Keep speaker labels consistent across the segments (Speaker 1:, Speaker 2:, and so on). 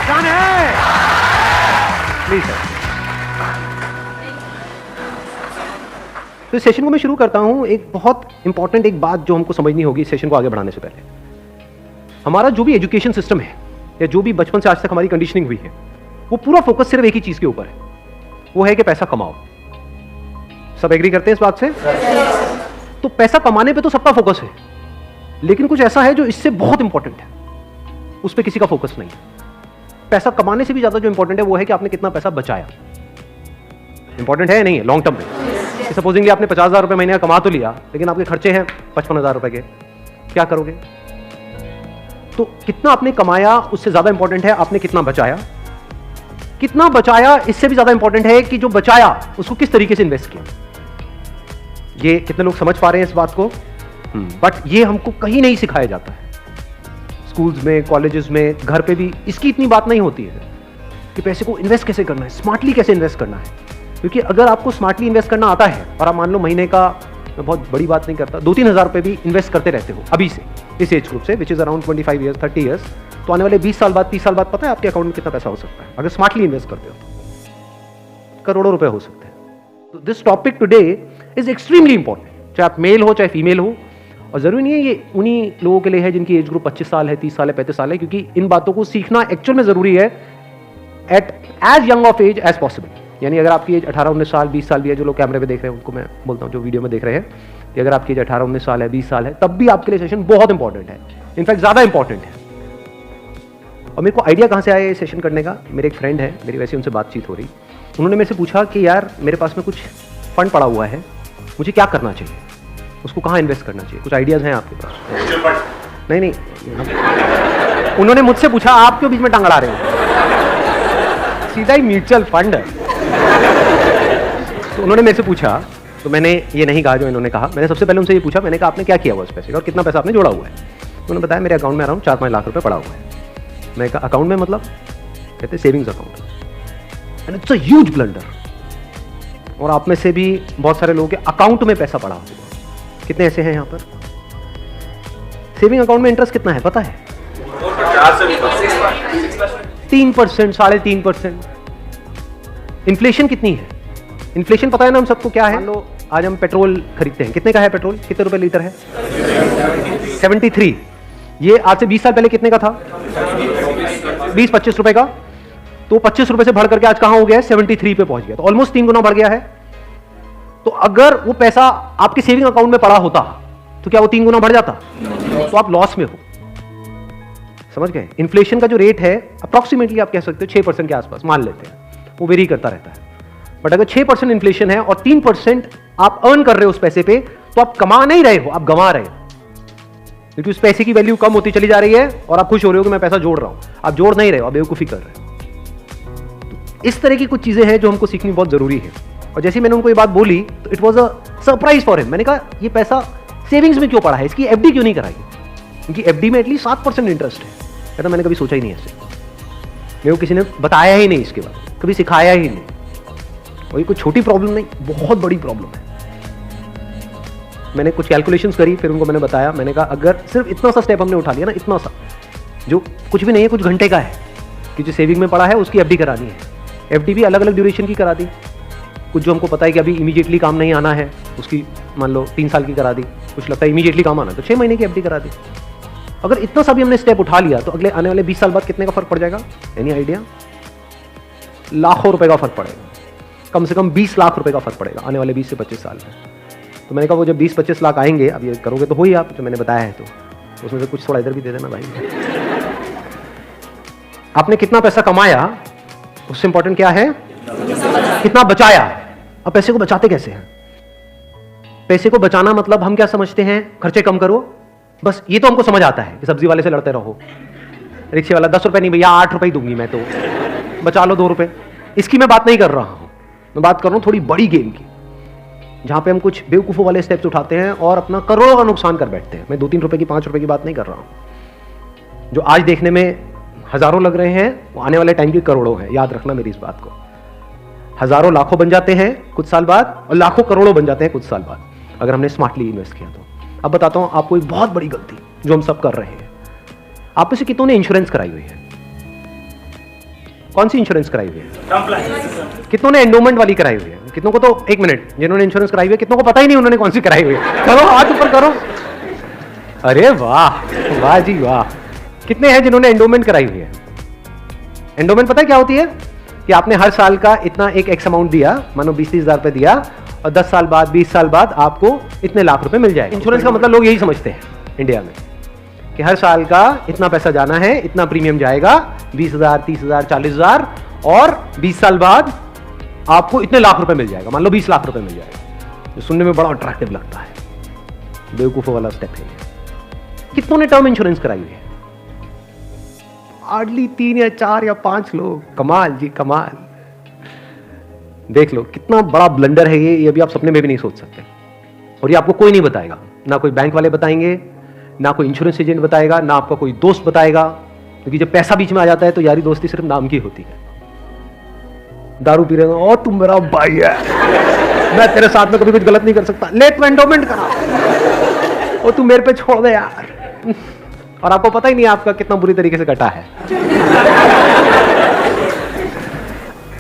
Speaker 1: Done है। Please sir. तो इस सेशन को मैं शुरू करता हूं। एक बहुत इंपॉर्टेंट एक बात जो हमको समझनी होगी इस सेशन को आगे बढ़ाने से पहले। हमारा जो भी एजुकेशन सिस्टम है या जो भी बचपन से आज तक हमारी कंडीशनिंग हुई है, वो पूरा फोकस सिर्फ एक ही चीज के ऊपर है, वो है कि पैसा कमाओ। सब एग्री करते हैं इस बात से? तो पैसा कमाने पे तो सबका फोकस है, लेकिन कुछ ऐसा है जो इससे बहुत इंपॉर्टेंट है, उस पर किसी का फोकस नहीं है। पैसा कमाने से भी ज्यादा जो इंपॉर्टेंट है वो है कि आपने कितना पैसा बचाया। इंपॉर्टेंट है या नहीं है लॉन्ग टर्म में? सपोजिंगली आपने 50,000 रुपए महीने का कमा तो लिया, लेकिन आपके खर्चे हैं 55,000 रुपए के, क्या करोगे? तो कितना आपने कमाया उससे ज्यादा इंपॉर्टेंट है आपने कितना बचाया। कितना बचाया इससे भी ज्यादा इंपॉर्टेंट है कि जो बचाया उसको किस तरीके से इन्वेस्ट किया। ये कितने लोग समझ पा रहे हैं इस बात को? बट ये हमको कहीं नहीं सिखाया जाता है। स्कूल्स में, कॉलेजेस में, घर पे भी इसकी इतनी बात नहीं होती है कि पैसे को इन्वेस्ट कैसे करना है, स्मार्टली कैसे इन्वेस्ट करना है। क्योंकि अगर आपको स्मार्टली इन्वेस्ट करना आता है और आप मान लो महीने का, मैं बहुत बड़ी बात नहीं करता, 2-3 हज़ार रुपए भी इन्वेस्ट करते रहते हो अभी से, इस एज ग्रुप से, which is around 25 years 30 years, तो आने वाले 20 साल बाद, 30 साल बाद पता है आपके अकाउंट में कितना पैसा हो सकता है अगर स्मार्टली इन्वेस्ट करते हो तो? करोड़ों रुपए हो सकते हैं। तो this topic today is extremely important, चाहे आप मेल हो चाहे फीमेल हो। और जरूरी नहीं है ये उन्हीं लोगों के लिए है जिनकी एज ग्रुप 25 साल है, 30 साल है, 35 साल है, क्योंकि इन बातों को सीखना एक्चुअल में जरूरी है at age young of age as possible. यानी अगर आपकी एज 18-19 साल, 20 साल भी है, जो लोग कैमरे पे देख रहे हैं उनको मैं बोलता हूँ, जो वीडियो में देख रहे हैं, कि अगर आपकी एज 18-19 साल है, 20 साल है, तब भी आपके लिए सेशन बहुत इंपॉर्टेंट है, इनफैक्ट ज्यादा इंपॉर्टेंट है। और मेरे को आइडिया कहाँ से आया ये सेशन करने का? मेरे एक फ्रेंड है, मेरी वैसे उनसे बातचीत हो रही, उन्होंने मेरे से पूछा कि यार मेरे पास में कुछ फंड पड़ा हुआ है, मुझे क्या करना चाहिए, उसको कहाँ इन्वेस्ट करना चाहिए, कुछ आइडियाज हैं आपके पास? नहीं, उन्होंने मुझसे पूछा, आप क्यों बीच में टांग अड़ा रहे हो? सीधा ही म्यूचुअल फंड है। तो उन्होंने मेरे से पूछा, तो मैंने ये नहीं कहा जो इन्होंने कहा, मैंने सबसे पहले उनसे ये पूछा, मैंने कहा आपने क्या किया हुआ उस पैसे का और कितना पैसा आपने जोड़ा हुआ है? उन्होंने बताया मेरे अकाउंट में अराउंड 4-5 लाख रुपए पड़ा हुआ है। मैं कहा अकाउंट में मतलब? कहते savings account. And it's a huge blunder. और आप में से भी बहुत सारे लोगों के अकाउंट में पैसा पड़ा हुआ। कितने ऐसे हैं यहाँ पर? सेविंग अकाउंट में इंटरेस्ट कितना है पता है? 3%, 3.5%। इन्फ्लेशन कितनी है? इन्फ्लेशन पता है ना हम सबको क्या है? मान लो आज हम पेट्रोल खरीदते हैं, कितने का है पेट्रोल? कितने रुपए लीटर है? 73। ये आज से 20 साल पहले कितने का था? 20-25 रुपए का। तो 25 रुपए से बढ़ करके आज कहां हो गया है? 73 पे पहुंच गया। तो ऑलमोस्ट 3 गुना बढ़ गया है। तो अगर वो पैसा आपके सेविंग अकाउंट में पड़ा होता तो क्या वो 3 गुना बढ़ जाता? तो आप लॉस में हो। समझ गए? इन्फ्लेशन का जो रेट है अप्रोक्सीमेटली आप कह सकते हो 6% के आसपास मान लेते हैं, वो वेरी करता रहता है। बट अगर 6% इन्फ्लेशन है और 3% आप अर्न कर रहे हो उस पैसे पे, तो आप कमा नहीं रहे हो, आप गंवा रहे हो, क्योंकि उस पैसे की वैल्यू कम होती चली जा रही है और आप खुश हो रहे हो कि मैं पैसा जोड़ रहा हूं। आप जोड़ नहीं रहे हो, आप बेवकूफी कर रहे हो। तो इस तरह की कुछ चीजें हैं जो हमको सीखनी बहुत जरूरी है। और जैसे मैंने उनको ये बात बोली तो it was a surprise for him. मैंने कहा ये पैसा सेविंग्स में क्यों पड़ा है, इसकी एफडी क्यों नहीं कराई? क्योंकि एफडी में एटलीस्ट 7% इंटरेस्ट है। कहता मैंने कभी सोचा ही नहीं ऐसे, मेरे को किसी ने बताया ही नहीं, इसके बाद कभी सिखाया ही नहीं। और ये कोई छोटी प्रॉब्लम नहीं, बहुत बड़ी प्रॉब्लम है। मैंने कुछ कैलकुलेशंस करी, फिर उनको मैंने बताया, मैंने कहा अगर सिर्फ इतना सा स्टेप हमने उठा लिया ना, इतना सा जो कुछ भी नहीं है, कुछ घंटे का है, कि जो सेविंग में पड़ा है उसकी एफडी करानी है। एफडी भी अलग अलग ड्यूरेशन की करा दी। कुछ जो हमको पता है कि अभी इमीडिएटली काम नहीं आना है, उसकी मान लो 3 साल की करा दी। कुछ लगता है इमीडिएटली काम आना, तो 6 महीने की एफडी करा दी। अगर इतना सा भी हमने स्टेप उठा लिया तो अगले आने वाले 20 साल बाद कितने का फर्क पड़ जाएगा? Any idea? लाखों रुपए का फर्क पड़ेगा। कम से कम 20 लाख रुपए का फर्क पड़ेगा आने वाले 20 से 25 साल में। तो मैंने कहा वो जब 20-25 लाख आएंगे, अब ये करोगे तो हो ही आप, जो मैंने बताया है, तो उसमें से कुछ थोड़ा इधर भी दे देना भाई। आपने कितना पैसा कमाया उससे इंपॉर्टेंट क्या है? कितना बचाया। अब पैसे को बचाते कैसे हैं? पैसे को बचाना मतलब हम क्या समझते हैं? खर्चे कम करो, बस ये तो हमको समझ आता है कि सब्जी वाले से लड़ते रहो, रिक्शे वाला 10 रुपए नहीं भैया 8 रुपए ही दूंगी मैं, तो बचा लो 2 रुपए। इसकी मैं बात नहीं कर रहा हूं, मैं बात कर रहा हूं थोड़ी बड़ी गेम की, जहां पे हम कुछ बेवकूफों वाले स्टेप्स उठाते हैं और अपना करोड़ों का नुकसान कर बैठते हैं। मैं 2-3 रुपए की, 5 रुपए की बात नहीं कर रहा हूं। जो आज देखने में हजारों लग रहे हैं वो आने वाले टाइम की करोड़ों है। याद रखना मेरी इस बात को। हजारों लाखों बन जाते हैं कुछ साल बाद और लाखों करोड़ों बन जाते हैं कुछ साल बाद, अगर हमने स्मार्टली इन्वेस्ट किया तो। अब बताता हूं आपको एक बहुत बड़ी गलती जो हम सब कर रहे हैं। आप में से कितनों ने इंश्योरेंस कराई हुई है? कौन सी इंश्योरेंस कराई हुई है? कितनों ने एंडोमेंट वाली कराई हुई है? कितनों को तो, एक मिनट, जिन्होंने इंश्योरेंस कराई हुई है कितनों को पता ही नहीं उन्होंने कौन सी कराई हुई है? करो, हाथ ऊपर करो। अरे वाह, वाह जी वाह। कितने हैं जिन्होंने एंडोमेंट कराई हुई है? एंडोमेंट पता है क्या होती है? कि आपने हर साल का इतना एक एक्स अमाउंट दिया, मानो 20-30 हज़ार रुपए दिया, और 10 साल बाद 20 साल बाद आपको इतने लाख रुपए मिल जाए। इंश्योरेंस का मतलब लोग यही समझते हैं इंडिया में कि हर साल का इतना पैसा जाना है, इतना प्रीमियम जाएगा, 20,000, 30,000, 40,000, और 20 साल बाद आपको इतने लाख रुपए मिल जाएगा, मान लो 20 लाख रुपए मिल जाएगा। जो सुनने में बड़ा अट्रैक्टिव लगता है, बेवकूफों वाला स्टेप है ये। कितनों ने टर्म इंश्योरेंस कराई हुई है? हार्डली 3 या 4 या 5 लोग। कमाल जी कमाल। देख लो कितना बड़ा ब्लंडर है ये अभी आप सपने में भी नहीं सोच सकते। और ये आपको कोई नहीं बताएगा, ना कोई बैंक वाले बताएंगे, ना कोई इंश्योरेंस एजेंट बताएगा, ना आपका कोई दोस्त बताएगा, क्योंकि जब पैसा बीच में आ जाता है तो यारी दोस्ती सिर्फ नाम की होती है। दारू पी रहे हो, तुम मेरा भाई है, मैं तेरे साथ में कभी कुछ गलत नहीं कर सकता, ले तू एंडोमेंट करा, और तू मेरे पे छोड़ दे यार। और आपको पता ही नहीं आपका कितना बुरी तरीके से कटा है।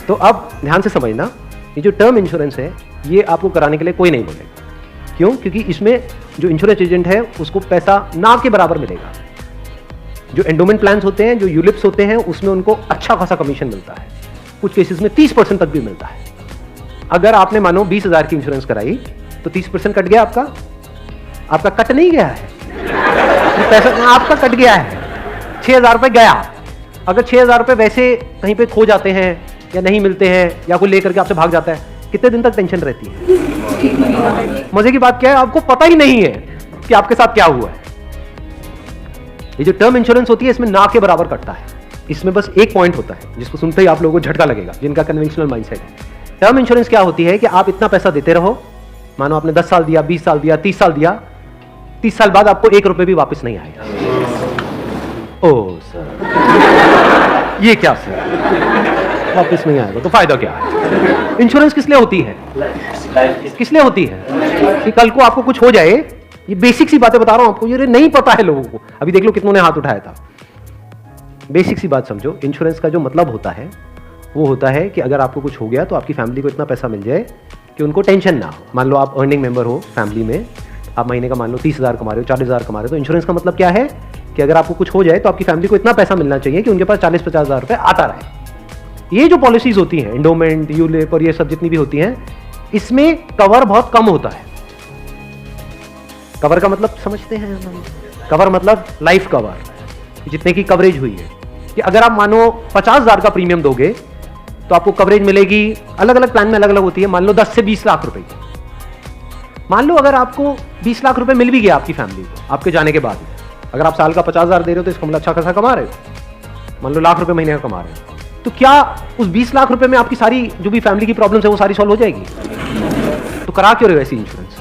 Speaker 1: तो अब ध्यान से समझना, ये जो टर्म इंश्योरेंस है ये आपको कराने के लिए कोई नहीं बोलेगा। क्यों? क्योंकि इसमें जो इंश्योरेंस एजेंट है उसको पैसा ना के बराबर मिलेगा। जो एंडोमेंट प्लान्स होते हैं, जो यूलिप्स होते हैं, उसमें उनको अच्छा खासा कमीशन मिलता है, कुछ केसेस में 30% तक भी मिलता है। अगर आपने मानो 20,000 की इंश्योरेंस कराई तो 30% कट गया आपका, आपका कट नहीं गया है, पैसा आपका कट गया है, 6,000 रुपए गया। अगर 6,000 रुपए वैसे कहीं पे खो जाते हैं या नहीं मिलते हैं या कोई लेकर के आपसे भाग जाता है, कितने दिन तक टेंशन रहती है? मजे की बात क्या है, आपको पता ही नहीं है कि आपके साथ क्या हुआ है। ये जो टर्म इंश्योरेंस होती है इसमें ना के बराबर कटता है। इसमें बस एक पॉइंट होता है जिसको सुनते ही आप लोगों को झटका लगेगा, जिनका कन्वेंशनल माइंडसेट है। टर्म इंश्योरेंस क्या होती है कि आप इतना पैसा देते रहो, मानो आपने 10 साल दिया, 20 साल दिया, 30 साल दिया, 30 साल बाद आपको 1 रुपए भी वापस नहीं आएगा। ओ सर, ये क्या सर, वापस नहीं आएगा तो फायदा क्या है? इंश्योरेंस किस लिए होती है? किस लिए होती है? कि कल को आपको कुछ हो जाए। ये बेसिक सी बातें बता रहा हूं आपको, ये नहीं पता है लोगों को। अभी देख लो कितनों ने हाथ उठाया था। बेसिक सी बात समझो, इंश्योरेंस का जो मतलब होता है वो होता है कि अगर आपको कुछ हो गया तो आपकी फैमिली को इतना पैसा मिल जाए कि उनको टेंशन ना हो। मान लो आप अर्निंग मेंबर हो फैमिली में, आप महीने का मान लो 30,000 कमा रहे हो, 40,000 कमा रहे हो, तो इंश्योरेंस का मतलब क्या है कि अगर आपको कुछ हो जाए तो आपकी फैमिली को इतना पैसा मिलना चाहिए कि उनके पास 40-50 हज़ार रुपए आता रहे। ये जो पॉलिसीज होती हैं, एंडोमेंट, यूलिप और ये सब जितनी भी होती हैं, इसमें कवर बहुत कम होता है। कवर का मतलब समझते हैं? कवर मतलब लाइफ कवर, जितने की कवरेज हुई है। कि अगर आप मानो 50,000 का प्रीमियम दोगे तो आपको कवरेज मिलेगी, अलग अलग प्लान में अलग अलग होती है, मान लो 10 से 20 लाख रुपए की। मान लो अगर आपको 20 लाख रुपए मिल भी गया आपकी फैमिली को आपके जाने के बाद, अगर आप साल का 50,000 दे रहे हो तो इसका मतलब अच्छा खासा कमा रहे हो, मान लो लाख रुपए महीने का कमा रहे हो, तो क्या उस 20 लाख रुपए में आपकी सारी जो भी फैमिली की प्रॉब्लम्स है वो सारी सॉल्व हो जाएगी? तो करा क्यों रहे हो ऐसी इंश्योरेंस?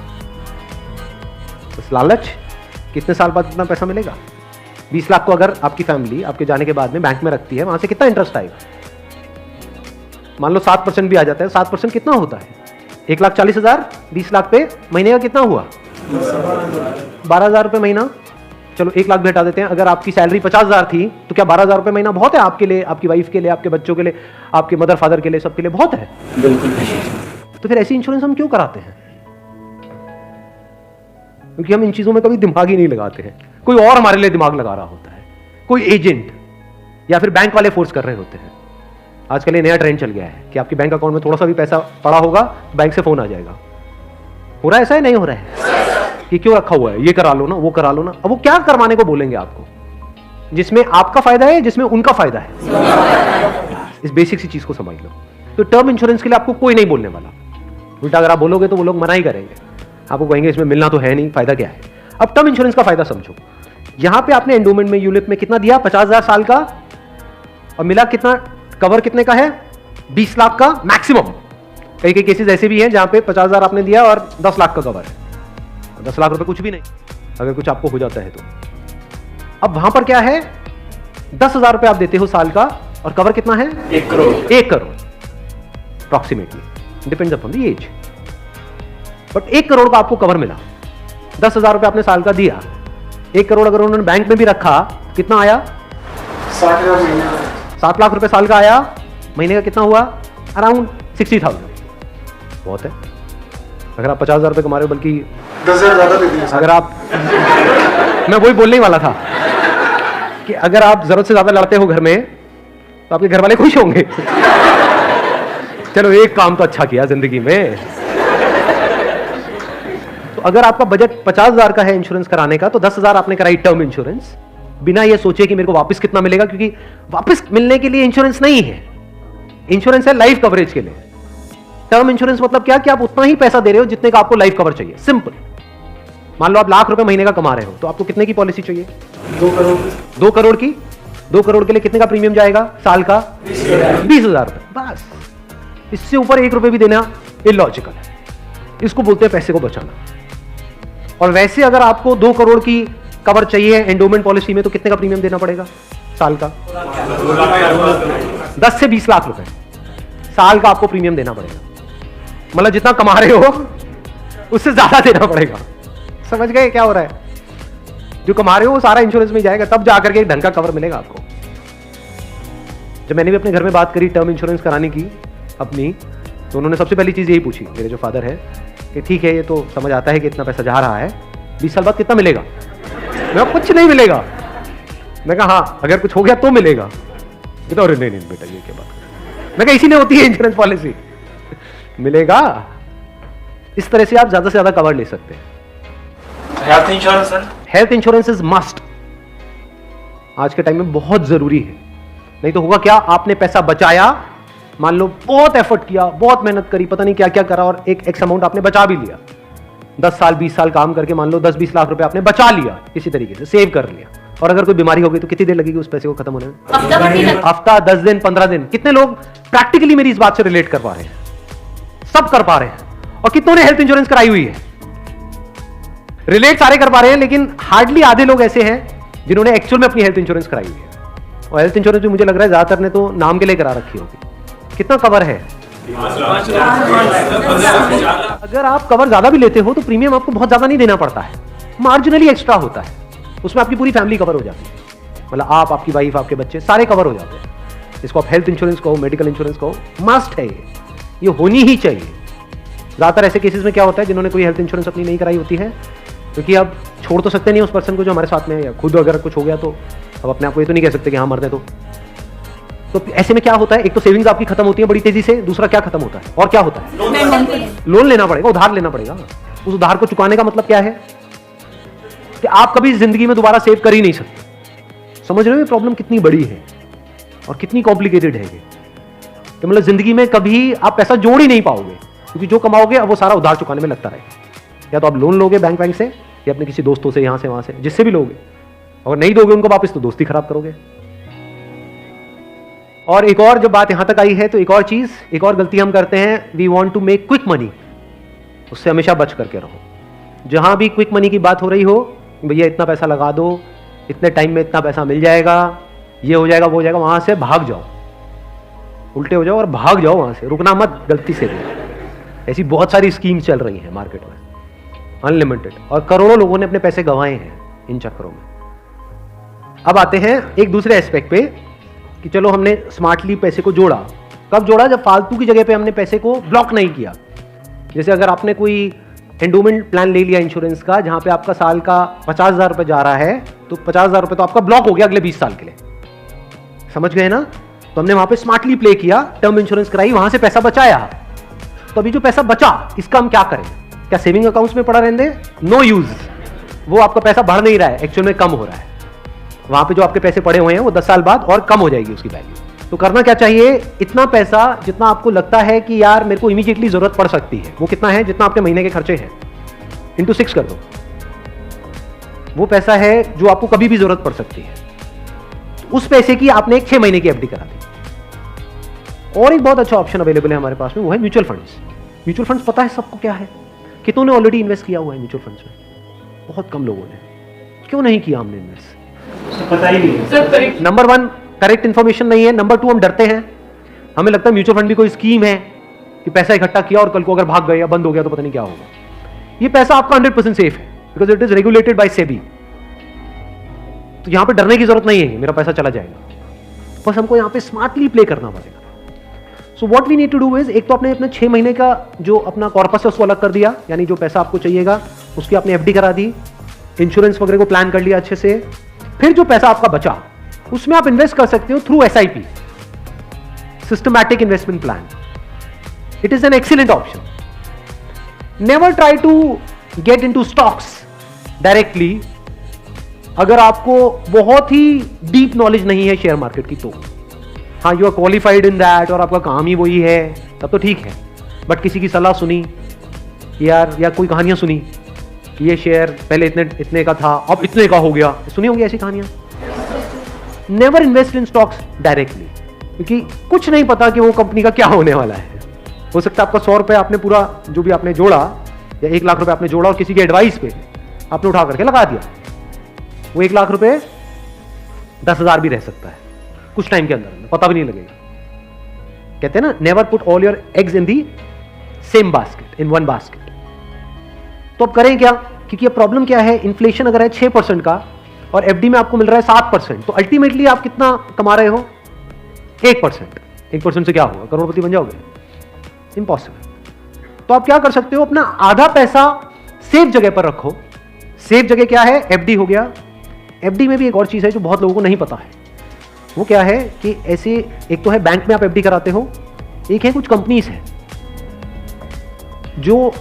Speaker 1: बस लालच, कितने साल बाद कितना पैसा मिलेगा? 20 लाख को अगर आपकी फैमिली आपके जाने के बाद में बैंक में रखती है, वहां से कितना इंटरेस्ट आएगा? मान लो 7% भी आ जाता है, 7% कितना होता है? 1,40,000, 20 लाख पे महीने का कितना हुआ? 12,000 रुपए महीना। चलो 1 लाख भी हटा देते हैं। अगर आपकी सैलरी 50,000 थी तो क्या 12,000 रुपए महीना बहुत है आपके लिए, आपकी वाइफ के लिए, आपके बच्चों के लिए, आपके मदर फादर के लिए, सबके लिए बहुत है? बिल्कुल। तो फिर ऐसी इंश्योरेंस हम क्यों कराते हैं? क्योंकि हम इन चीजों में कभी दिमाग ही नहीं लगाते हैं। कोई और हमारे लिए दिमाग लगा रहा होता है, कोई एजेंट या फिर बैंक वाले फोर्स कर रहे होते हैं। आजकल ये नया ट्रेंड चल गया है कि आपके बैंक अकाउंट में थोड़ा सा भी पैसा पड़ा होगा तो बैंक से फोन आ जाएगा। हो रहा है ऐसा है? नहीं हो रहा है कि क्यों रखा हुआ है, ये करा लो ना, वो करा लो ना। अब वो क्या करवाने को बोलेंगे आपको, जिसमें आपका फायदा है, जिसमें उनका फायदा है। इस बेसिक सी चीज को समझ लो। तो टर्म इंश्योरेंस के लिए आपको कोई नहीं बोलने वाला। उल्टा अगर आप बोलोगे तो वो लोग मना ही करेंगे, आपको कहेंगे इसमें मिलना तो है नहीं, फायदा क्या है। अब टर्म इंश्योरेंस का फायदा समझो। यहां पे आपने एंडोमेंट में, यूलिप में कितना दिया? 50,000 साल का, और मिला कितना? कवर कितने का है? 20 लाख का मैक्सिमम। कई कई केसेस ऐसे भी हैं जहां पे 50,000 आपने दिया और 10 लाख का कवर है। 10 लाख रुपए कुछ भी नहीं अगर कुछ आपको हो जाता है तो। अब वहां पर क्या है? 10,000 रुपए आप देते हो साल का, और कवर कितना है?
Speaker 2: 1 crore.
Speaker 1: 1 crore approximately, depends upon the age. But 1 crore का आपको कवर मिला। 10,000 रुपए आपने साल का दिया, 1 करोड़ अगर उन्होंने बैंक में भी रखा, कितना आया?
Speaker 2: 60,000 महीने का।
Speaker 1: 7 लाख रुपए साल का आया, महीने का कितना हुआ? अराउंड 60,000। बहुत है। अगर आप 50,000 रुपये कमा रहे हो, बल्कि
Speaker 2: 10,000 ज्यादा दे दीजिए।
Speaker 1: अगर आप मैं वही बोलने ही वाला था कि अगर आप जरूरत से ज्यादा लड़ते हो घर में तो आपके घर वाले खुश होंगे। चलो एक काम तो अच्छा किया जिंदगी में। तो अगर आपका बजट 50,000 का है इंश्योरेंस कराने का, तो 10,000 आपने कराई टर्म इंश्योरेंस, बिना ये सोचे कि मेरे को वापस कितना मिलेगा, क्योंकि वापस मिलने के लिए इंश्योरेंस नहीं है। इंश्योरेंस है लाइफ कवरेज के लिए। टर्म इंश्योरेंस मतलब क्या कि आप उतना ही पैसा दे रहे हो जितने का आपको लाइफ कवर चाहिए। सिंपल। मान लो आप लाख रुपए महीने का कमा रहे हो, तो आपको कितने की पॉलिसी चाहिए?
Speaker 2: 2 करोड़।
Speaker 1: 2 करोड़ की। 2 करोड़ के लिए कितने का प्रीमियम जाएगा साल का? 20,000 रुपए। बस, इससे ऊपर 1 रुपए भी देना इलॉजिकल है। इसको बोलते हैं पैसे को बचाना। और वैसे अगर आपको 2 करोड़ की कवर चाहिए एंडोमेंट पॉलिसी में, तो कितने का प्रीमियम देना पड़ेगा साल का? 10 से 20 लाख रुपए साल का आपको प्रीमियम देना पड़ेगा। मतलब जितना कमा रहे हो उससे ज्यादा देना पड़ेगा। समझ गए क्या हो रहा है? जो कमा रहे हो वो सारा इंश्योरेंस में जाएगा, तब जाकर के एक ढंग का कवर मिलेगा आपको। जब मैंने भी अपने घर में बात करी टर्म इंश्योरेंस कराने की अपनी, तो उन्होंने सबसे पहली चीज यही पूछी, मेरे जो फादर है, कि ठीक है ये तो समझ आता है कि इतना पैसा जा रहा है, 20 साल बाद कितना मिलेगा? मैं कुछ नहीं मिलेगा। मैं कहा हाँ अगर कुछ हो गया तो मिलेगा। ये तो अरे नहीं बेटा ये क्या बात। मैं कहा इसीलिए होती है इंश्योरेंस पॉलिसी। मिलेगा। इस तरह से आप ज्यादा से ज्यादा कवर ले सकते हैं।
Speaker 2: Health insurance sir?
Speaker 1: Health insurance is must. आज के टाइम में बहुत जरूरी है। नहीं तो होगा क्या, आपने पैसा बचाया, मान लो बहुत एफर्ट किया, बहुत मेहनत करी, पता नहीं क्या क्या करा, और एक एक्स अमाउंट आपने बचा भी लिया। 10 साल 20 साल काम करके मान लो 10-20 लाख रुपए आपने बचा लिया, किसी तरीके से सेव कर लिया, और अगर कोई बीमारी हो गई तो कितनी देर लगेगी उस पैसे को खत्म होने में? हफ्ता, 10 दिन, 15 दिन। कितने लोग प्रैक्टिकली मेरी इस बात से रिलेट कर पा रहे हैं? सब कर पा रहे हैं। और कितनों ने हेल्थ इंश्योरेंस कराई हुई है? रिलेट सारे कर पा रहे हैं, लेकिन हार्डली आधे लोग ऐसे हैं जिन्होंने एक्चुअल में अपनी हेल्थ इंश्योरेंस कराई हुई है। और हेल्थ इंश्योरेंस भी मुझे लग रहा है ज्यादातर ने तो नाम के लिए करा रखी होगी। कितना कवर है? अगर आप कवर ज्यादा भी लेते हो तो प्रीमियम आपको बहुत ज्यादा नहीं देना पड़ता है, मार्जिनली एक्स्ट्रा होता है। उसमें आपकी पूरी फैमिली कवर हो जाती है। मतलब आप, आपकी वाइफ, आपके बच्चे सारे कवर हो जाते हैं। इसको आप हेल्थ इंश्योरेंस कहो, मेडिकल इंश्योरेंस कहो, मस्ट है ये होनी ही चाहिए। ज्यादातर ऐसे केसेस में क्या होता है, जिन्होंने कोई हेल्थ इंश्योरेंस अपनी नहीं कराई होती है, क्योंकि अब छोड़ तो सकते नहीं उस पर्सन को जो हमारे साथ में है, या खुद अगर कुछ हो गया तो अब अपने आप को ये तो नहीं कह सकते कि हाँ मरते तो ऐसे में क्या होता है, एक तो सेविंग्स आपकी खत्म होती है बड़ी तेजी से, दूसरा क्या खत्म होता है और क्या होता है? लोन लेना पड़ेगा, उधार लेना पड़ेगा। उस उधार को चुकाने का मतलब क्या है कि आप कभी जिंदगी में दोबारा सेव कर ही नहीं सकते। समझ रहे हो ये प्रॉब्लम कितनी बड़ी है और कितनी कॉम्प्लिकेटेड है ये? कि मतलब जिंदगी में कभी आप पैसा जोड़ ही नहीं पाओगे, क्योंकि जो कमाओगे अब वो सारा उधार चुकाने में लगता रहेगा। या तो आप लोन लोगे बैंक से, या अपने किसी दोस्तों से, यहां से वहां से, जिससे भी लोगे। और नहीं दोगे उनको वापस तो दोस्ती खराब करोगे। और एक और जब बात यहां तक आई है तो एक और चीज, एक और गलती हम करते हैं, we want to make quick money. उससे हमेशा बच करके रहो। जहां भी क्विक मनी की बात हो रही हो, भैया इतना पैसा लगा दो, इतने टाइम में इतना पैसा मिल जाएगा, ये हो जाएगा वो हो जाएगा, वहां से भाग जाओ, उल्टे हो जाओ और भाग जाओ वहां से, रुकना मत गलती से भी। ऐसी बहुत सारी स्कीम्स चल रही हैं मार्केट में, अनलिमिटेड, और करोड़ों लोगों ने अपने पैसे गंवाए हैं इन चक्करों में। अब आते हैं एक दूसरे एस्पेक्ट पे कि चलो हमने स्मार्टली पैसे को जोड़ा। कब जोड़ा? जब फालतू की जगह पे हमने पैसे को ब्लॉक नहीं किया। जैसे अगर आपने कोई एंडोमेंट प्लान ले लिया इंश्योरेंस का, जहां पे आपका साल का 50,000 रुपए जा रहा है, तो 50,000 रुपए तो आपका ब्लॉक हो गया अगले 20 साल के लिए। समझ गए ना? तो हमने वहां पे स्मार्टली प्ले किया, टर्म इंश्योरेंस कराई, वहां से पैसा बचाया। तो अभी जो पैसा बचा, इसका हम क्या करें? क्या सेविंग अकाउंट्स में पड़ा रहने दें? No use. वो आपका पैसा बढ़ नहीं रहा है, एक्चुअल में कम हो रहा है। वहां पे जो आपके पैसे पड़े हुए हैं वो 10 साल बाद और कम हो जाएगी उसकी वैल्यू। तो करना क्या चाहिए? इतना पैसा जितना आपको लगता है कि यार मेरे को इमीडिएटली जरूरत पड़ सकती है, वो कितना है? जितना आपके महीने के खर्चे हैं, इंटू 6 कर दो। वो पैसा है जो आपको कभी भी जरूरत पड़ सकती है। उस पैसे की आपने एक 6 महीने की एफडी करा दी। और एक बहुत अच्छा ऑप्शन अवेलेबल है हमारे पास में, वो है म्यूचुअल फंड्स। म्यूचुअल फंड्स पता है सबको क्या है? कितनों ने ऑलरेडी इन्वेस्ट किया हुआ है म्यूचुअल फंड्स में? बहुत कम लोगों ने। क्यों नहीं किया हमने इन्वेस्ट?
Speaker 2: पता ही नहीं।
Speaker 1: नंबर 1 करेक्ट इंफॉर्मेशन नहीं है। नंबर 2 हम डरते हैं, हमें लगता है म्यूचुअल फंड भी कोई स्कीम है कि पैसा इकट्ठा किया और कल को अगर भाग गए या बंद हो गया तो पता नहीं क्या होगा। ये पैसा आपका 100% सेफ है, because it is regulated by SEBI. तो यहां पे डरने की जरूरत नहीं है मेरा पैसा चला जाएगा। बस हमको यहां पे स्मार्टली प्ले करना पड़ेगा। So what we need to do is, एक तो आपने अपने 6 महीने का जो अपना कॉर्पस है उसको अलग कर दिया, यानी जो पैसा आपको चाहिएगा उसकी आपने एफडी करा दी, इंश्योरेंस वगैरह को प्लान कर लिया अच्छे से। फिर जो पैसा आपका बचा उसमें आप इन्वेस्ट कर सकते हो through SIP, systematic investment plan. It is an excellent option. Never try to get into stocks directly अगर आपको बहुत ही डीप नॉलेज नहीं है शेयर मार्केट की। तो हाँ, you are qualified in that और आपका काम ही वही है, तब तो ठीक है। बट किसी की सलाह सुनी यार, या कोई कहानियां सुनी कि ये शेयर पहले इतने का था अब इतने का हो गया, सुनी होंगी ऐसी कहानियां। Never invest in stocks directly, क्योंकि कुछ नहीं पता कि वो कंपनी का क्या होने वाला है। हो सकता है आपका 100 रुपये आपने पूरा जो भी आपने जोड़ा या 1 लाख रुपए आपने जोड़ा और किसी के एडवाइस पे आपने उठा करके लगा दिया, वो 1 लाख रुपए 10,000 भी रह सकता है कुछ टाइम के अंदर, पता भी नहीं लगेगा। कहते हैं ना, never put all your eggs in the same basket, in one basket. तो अब करें क्या, क्योंकि अब प्रॉब्लम क्या है, इन्फ्लेशन अगर है 6% का और एफडी में आपको मिल रहा है 7%, तो अल्टीमेटली आप कितना कमा रहे हो, 1%। 1% से क्या होगा, करोड़पति बन जाओगे? इम्पॉसिबल। तो आप क्या कर सकते हो, अपना आधा पैसा सेफ जगह पर रखो। सेफ जगह क्या है, एफडी हो गया। एफडी में भी एक और चीज है जो बहुत लोगों को नहीं पता है, वो क्या है कि ऐसे एक तो है बैंक में आप एफडी कराते हो, एक है कुछ कंपनीज है जो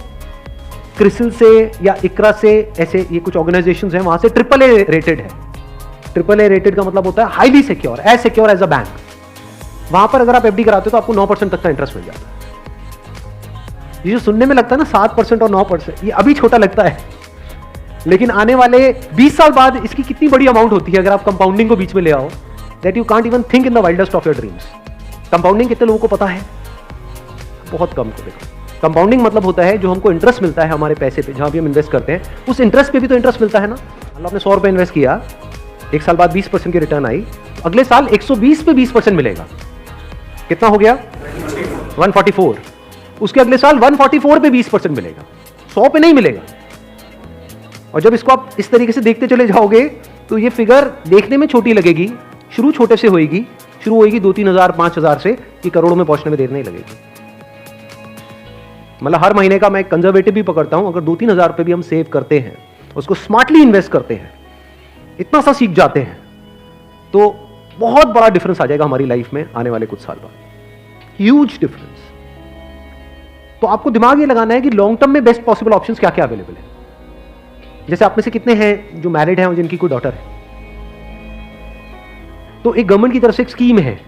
Speaker 1: क्रिसिल से या इकरा से, ऐसे ये कुछ ऑर्गेनाइजेशंस हैं, वहां से AAA रेटेड है। AAA रेटेड का मतलब होता है highly secure, as secure as a bank. वहां पर अगर आप एफडी कराते हो तो आपको 9% तक का इंटरेस्ट मिल जाता है। ये जो सुनने में लगता है ना 7% और 9%, ये अभी छोटा लगता है, लेकिन आने वाले 20 साल बाद इसकी कितनी बड़ी अमाउंट होती है अगर आप कंपाउंडिंग को बीच में ले आओ, that you can't even think in the wildest of your dreams. Compounding कितने लोगों को पता है? बहुत कम को। देखो, कंपाउंडिंग मतलब होता है जो हमको इंटरेस्ट मिलता है हमारे पैसे पे, जहां भी हम इन्वेस्ट करते हैं उस इंटरेस्ट पे भी तो इंटरेस्ट मिलता है ना। मतलब आपने 100 रुपए इन्वेस्ट किया, 1 साल बाद 20% की रिटर्न आई, तो अगले साल 120 पे 20% मिलेगा। कितना हो गया? 144। उसके अगले साल 144 पे 20% मिलेगा, 100 पे नहीं मिलेगा। और जब इसको आप इस तरीके से देखते चले जाओगे तो ये फिगर देखने में छोटी लगेगी, शुरू छोटे से होएगी, शुरू होएगी 2-3 हज़ार 5 हज़ार से, कि करोड़ों में पहुंचने में देर नहीं लगेगी। मतलब हर महीने का मैं एक कंजर्वेटिव भी पकड़ता हूं, अगर 2-3 हज़ार रुपए भी हम सेव करते हैं, उसको स्मार्टली इन्वेस्ट करते हैं, इतना सा सीख जाते हैं, तो बहुत बड़ा डिफरेंस आ जाएगा हमारी लाइफ में आने वाले कुछ साल बाद, ह्यूज डिफरेंस। तो आपको दिमाग ये लगाना है कि लॉन्ग टर्म में बेस्ट पॉसिबल ऑप्शंस क्या क्या अवेलेबल है। जैसे आप में से कितने हैं जो मैरिड हैं और जिनकी कोई डॉटर है, तो एक गवर्नमेंट की तरफ से एक स्कीम है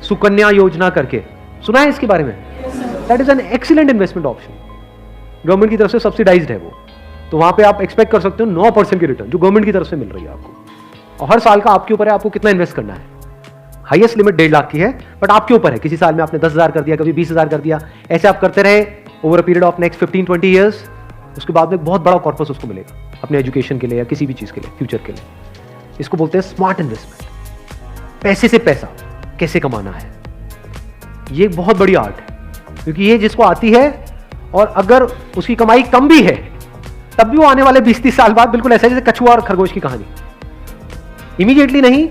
Speaker 1: सुकन्या योजना करके, सुना है इसके बारे में? That is an excellent investment option, government की तरफ से सब्सिडाइज्ड है वो। तो वहां पे आप एक्सपेक्ट कर सकते हो 9% की रिटर्न जो गवर्नमेंट की तरफ से मिल रही है आपको, और हर साल का आपके ऊपर है आपको कितना इन्वेस्ट करना है। हाईएस्ट लिमिट 1.5 लाख की है, बट आपके ऊपर है, किसी साल में आपने 10,000 कर दिया, कभी 20,000 कर दिया, ऐसे आप करते रहे over a period of next 15-20 years. उसके बाद में बहुत बड़ा कॉर्पस उसको मिलेगा अपने एजुकेशन के लिए या किसी भी चीज के लिए, फ्यूचर के लिए। इसको बोलते हैं स्मार्ट इन्वेस्टमेंट। पैसे से पैसा कैसे कमाना है, ये एक बहुत बड़ी आर्ट है, क्योंकि ये जिसको आती है और अगर उसकी कमाई कम भी है तब भी वो आने वाले 20-30 साल बाद बिल्कुल ऐसा है जैसे कछुआ और खरगोश की कहानी, इमीडिएटली नहीं।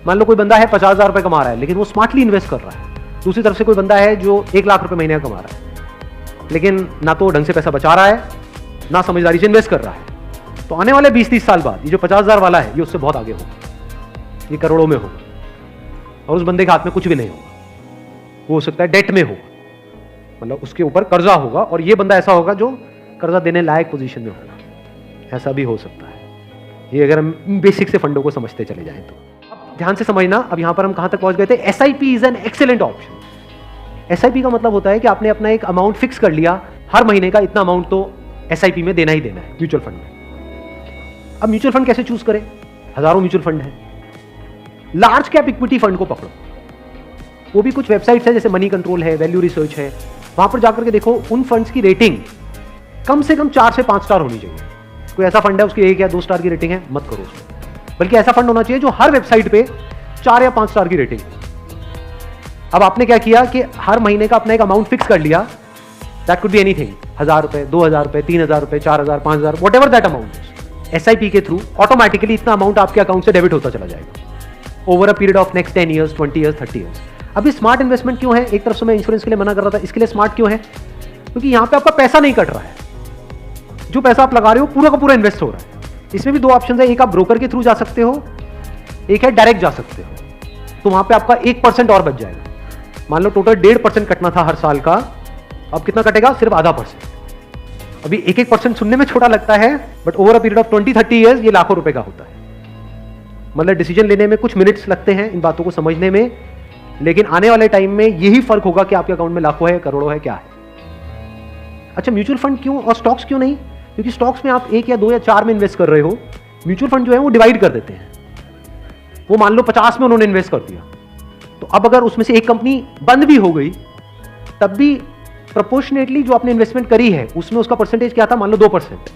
Speaker 1: मान लो कोई बंदा है 50,000 रुपए कमा रहा है, लेकिन वो स्मार्टली इन्वेस्ट कर रहा है। दूसरी तरफ से कोई बंदा है जो 1 लाख रुपए महीने का कमा रहा है, लेकिन ना तो ढंग से पैसा बचा रहा है ना समझदारी से इन्वेस्ट कर रहा है। तो आने वाले 20-30 साल बाद ये जो 50,000 वाला है ये उससे बहुत आगे होगा, ये करोड़ों में होगा, और उस बंदे के हाथ में कुछ भी नहीं होगा। वो हो सकता है डेट में होगा, मतलब उसके ऊपर कर्जा होगा, और ये बंदा ऐसा होगा जो कर्जा देने लायक पोजीशन में होगा, ऐसा भी हो सकता है। ये अगर हम बेसिक से फंडों को समझते चले जाएं तो। अब ध्यान से समझना, अब यहां पर हम कहां तक पहुंच गए थे। SIP is an excellent option. SIP का मतलब होता है कि आपने अपना एक अमाउंट फिक्स कर लिया, हर महीने का इतना अमाउंट तो एसआईपी में देना ही देना है, म्यूचुअल फंड में। अब म्यूचुअल फंड कैसे चूज करें? हजारों म्यूचुअल फंड है। लार्ज कैप इक्विटी फंड को पकड़ो, वो भी कुछ वेबसाइट्स है जैसे मनी कंट्रोल है, वैल्यू रिसर्च है, वहां पर जाकर के देखो उन फंड्स की रेटिंग कम से कम 4 से 5 स्टार होनी चाहिए। कोई ऐसा फंड है उसकी 1 या 2 स्टार की रेटिंग है, मत करो उसमें, बल्कि ऐसा फंड होना चाहिए जो हर वेबसाइट पे 4 या 5 स्टार की रेटिंग है। अब आपने क्या किया कि हर महीने का अपना एक अमाउंट फिक्स कर लिया, दैट कुड बी एनीथिंग, 1,000 रुपए, 2,000 रुपए, 3,000 रुपए, 4,000, 5,000, what ever that amount. SIP के थ्रू ऑटोमेटिकली इतना अमाउंट आपके अकाउंट से डेबिट होता चला जाएगा over a period of next 10 years, 20 years, 30 years. अभी स्मार्ट इन्वेस्टमेंट क्यों है? एक तरफ से मैं इंश्योरेंस के लिए मना कर रहा था, इसके लिए स्मार्ट क्यों है? क्योंकि यहां पे आपका पैसा नहीं कट रहा है, जो पैसा आप लगा रहे हो पूरा का पूरा इन्वेस्ट हो रहा है। इसमें भी दो ऑप्शन है, एक आप ब्रोकर के थ्रू जा सकते हो, एक है डायरेक्ट जा सकते हो। तो वहां पे आपका 1% और बच जाएगा। मान लो टोटल 1.5% कटना था हर साल का, अब कितना कटेगा? सिर्फ आधा %। अभी 1% सुनने में छोटा लगता है, but over a period of 20-30 years ये लाखों रुपए का होता है। मतलब डिसीजन लेने में कुछ मिनट्स लगते हैं इन बातों को समझने में, लेकिन आने वाले टाइम में यही फर्क होगा कि आपके अकाउंट में लाखों है, करोड़ों है, क्या है। अच्छा, म्यूचुअल फंड क्यों और स्टॉक्स क्यों नहीं? क्योंकि स्टॉक्स में आप 1 या 2 या 4 में इन्वेस्ट कर रहे हो, म्यूचुअल फंड जो है वो डिवाइड कर देते हैं। वो मान लो 50 में उन्होंने इन्वेस्ट कर दिया, तो अब अगर उसमें से एक कंपनी बंद भी हो गई, तब भी प्रोपोर्शनेटली जो आपने इन्वेस्टमेंट करी है उसमें उसका परसेंटेज क्या था? मान लो 2%,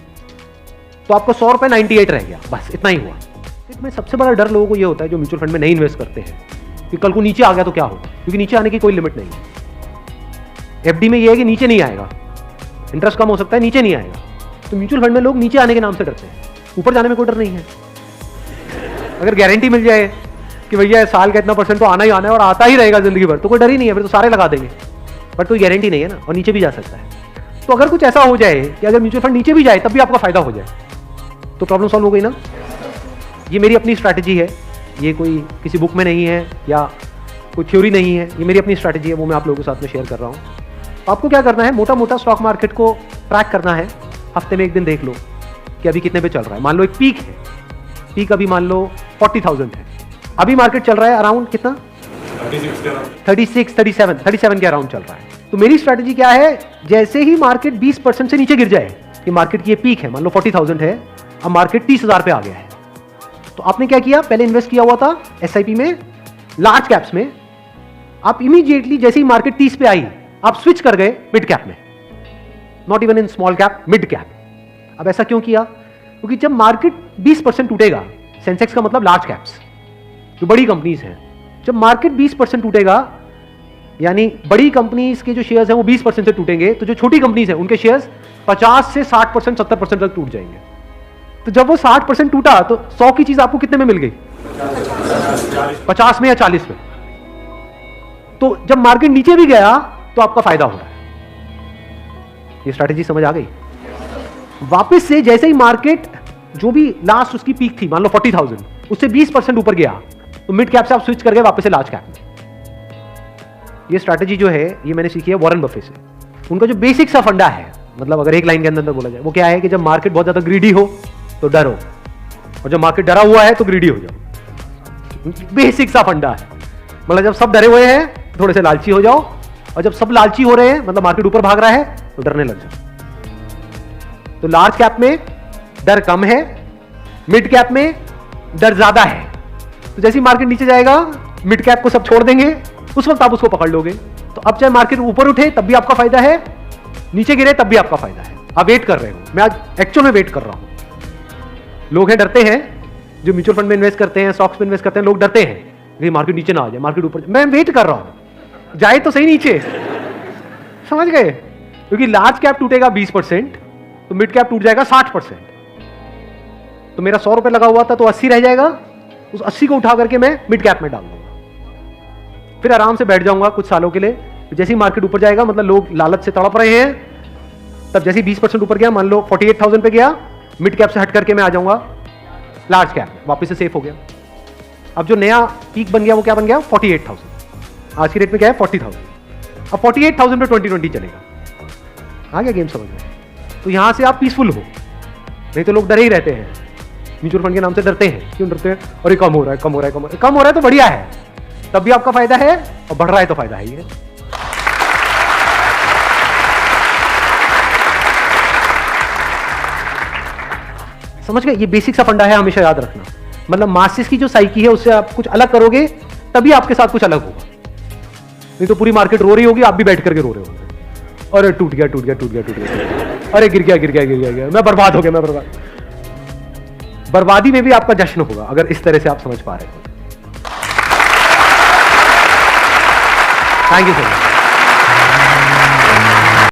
Speaker 1: तो आपको 100 रुपए 98 रह गया, बस इतना ही हुआ। इसमें सबसे बड़ा डर लोगों को ये होता है जो म्यूचुअल फंड में नहीं इन्वेस्ट करते हैं कि कल को नीचे आ गया तो क्या होगा, क्योंकि नीचे आने की कोई लिमिट नहीं है। एफडी में ये है कि नीचे नहीं आएगा, इंटरेस्ट कम हो सकता है, नीचे नहीं आएगा। तो म्यूचुअल फंड में लोग नीचे आने के नाम से डरते हैं, ऊपर जाने में कोई डर नहीं है। अगर गारंटी मिल जाए कि भैया साल का इतना % तो आना ही आना है और आता ही रहेगा जिंदगी भर, तो कोई डर ही नहीं है, फिर तो सारे लगा देंगे। बट कोई गारंटी नहीं है ना, और नीचे भी जा सकता है। तो अगर कुछ ऐसा हो जाए कि अगर म्यूचुअल फंड नीचे भी जाए तब भी आपका फायदा हो जाए, तो प्रॉब्लम सॉल्व हो गई ना। ये मेरी अपनी स्ट्रैटेजी है, ये कोई किसी बुक में नहीं है या कोई थ्योरी नहीं है, ये मेरी अपनी स्ट्रैटेजी है, वो मैं आप लोगों के साथ में शेयर कर रहा हूँ। आपको क्या करना है? मोटा मोटा स्टॉक मार्केट को ट्रैक करना है, हफ्ते में एक दिन देख लो कि अभी कितने पे चल रहा है। मान लो एक पीक है, पीक अभी मान लो 40,000 है, अभी मार्केट चल रहा है अराउंड कितना? 36, 37 के अराउंड चल रहा है। तो मेरी स्ट्रैटेजी क्या है? जैसे ही मार्केट 20% से नीचे गिर जाए, कि मार्केट की ये पीक है, मान लो 40,000 है, अब मार्केट 30,000 पे आ गया है, तो आपने क्या किया? पहले इन्वेस्ट किया हुआ था एसआईपी में, लार्ज कैप्स में, आप इमीडिएटली जैसे ही मार्केट 30 पे आई, आप स्विच कर गए मिड कैप में, not even in small cap, mid cap. अब ऐसा क्यों किया? क्योंकि जब मार्केट 20% टूटेगा, सेंसेक्स का मतलब लार्ज कैप्स, जो बड़ी कंपनीज हैं, जब मार्केट 20% टूटेगा, यानी बड़ी कंपनीज के जो शेयर्स हैं वो 20% से टूटेंगे, तो जो छोटी कंपनीज हैं उनके शेयर्स 50 से 60%, 70% तक टूट जाएंगे। तो जब वो 60% टूटा, तो 100 की चीज आपको कितने में मिल गई? 50 में या 40 में। तो जब मार्केट नीचे भी गया तो आपका फायदा हो रहा है। ये स्ट्रैटेजी समझ आ गई? वापस से जैसे ही मार्केट जो भी लास्ट उसकी पीक थी, मान लो 40,000, उससे 20% ऊपर गया, तो मिड कैप से आप स्विच कर गए वापस से लार्ज कैप में। ये स्ट्रैटेजी जो है ये मैंने सीखी है वॉरेन बफे से। उनका जो बेसिक सा फंडा है, मतलब अगर एक लाइन के अंदर बोला जाए, वो क्या है कि जब मार्केट बहुत ज्यादा ग्रीडी हो तो डरो, और जब मार्केट डरा हुआ है तो ग्रीडी हो जाओ। बेसिक सा फंडा है। मतलब जब सब डरे हुए हैं थोड़े से लालची हो जाओ, और जब सब लालची हो रहे हैं, मतलब मार्केट ऊपर भाग रहा है, तो डरने लग जाओ। तो लार्ज कैप में डर कम है, मिड कैप में डर ज्यादा है। तो जैसे ही मार्केट नीचे जाएगा, मिड कैप को सब छोड़ देंगे, उस वक्त आप उसको पकड़ लोगे। तो अब चाहे मार्केट ऊपर उठे तब भी आपका फायदा है, नीचे गिरे तब भी आपका फायदा है। आप वेट कर रहे हो, मैं आज एक्चुअल में वेट कर रहा हूं। लोग हैं डरते हैं, जो म्यूचुअल फंड में इन्वेस्ट करते हैं, स्टॉक्स में इन्वेस्ट करते हैं, लोग डरते हैं कि मार्केट नीचे ना आ जाए, मार्केट ऊपर। मैं वेट कर रहा हूं, जाए तो सही नीचे, समझ गए? क्योंकि लार्ज कैप टूटेगा 20%, तो मिड कैप टूट जाएगा 60%। तो मेरा 100 रुपए लगा हुआ था तो 80 रह जाएगा, उस 80 को उठा करके मैं मिड कैप में डाल दूंगा, फिर आराम से बैठ जाऊंगा कुछ सालों के लिए। जैसे ही मार्केट ऊपर जाएगा, मतलब लोग लालच से तड़प रहे हैं, तब जैसे 20% ऊपर गया, मान लो 48,000 पे गया, मिड कैप से हट करके मैं आ जाऊंगा लार्ज कैप, वापस से सेफ हो गया। अब जो नया पीक बन गया वो क्या बन गया? 48,000। आज की रेट में क्या है? 40,000। अब 48,000 पे 2020 चलेगा। आ गया गेम समझ में? तो यहां से आप पीसफुल हो, नहीं तो लोग डरे ही रहते हैं, म्यूचुअल फंड के नाम से डरते हैं। क्यों डरते हैं? अरे कम हो रहा है, कम हो रहा है, कम हो रहा है, तो बढ़िया है, तब भी आपका फायदा है, और बढ़ रहा है तो फायदा है ही है। समझ गए? ये बेसिक सा फंडा है, हमेशा याद रखना। मतलब मासिस की जो साइकी है उससे आप कुछ अलग करोगे तभी आपके साथ कुछ अलग होगा, नहीं तो पूरी मार्केट रो रही होगी, आप भी बैठ करके रो रहे होंगे, अरे टूट गया टूट गया टूट गया टूट गया, अरे गिर गया गिर गया गिर गया गिर गया, मैं बर्बाद हो गया, मैं बर्बाद। बर्बादी में भी आपका जश्न होगा अगर इस तरह से आप समझ पा रहे हो। Thank you sir.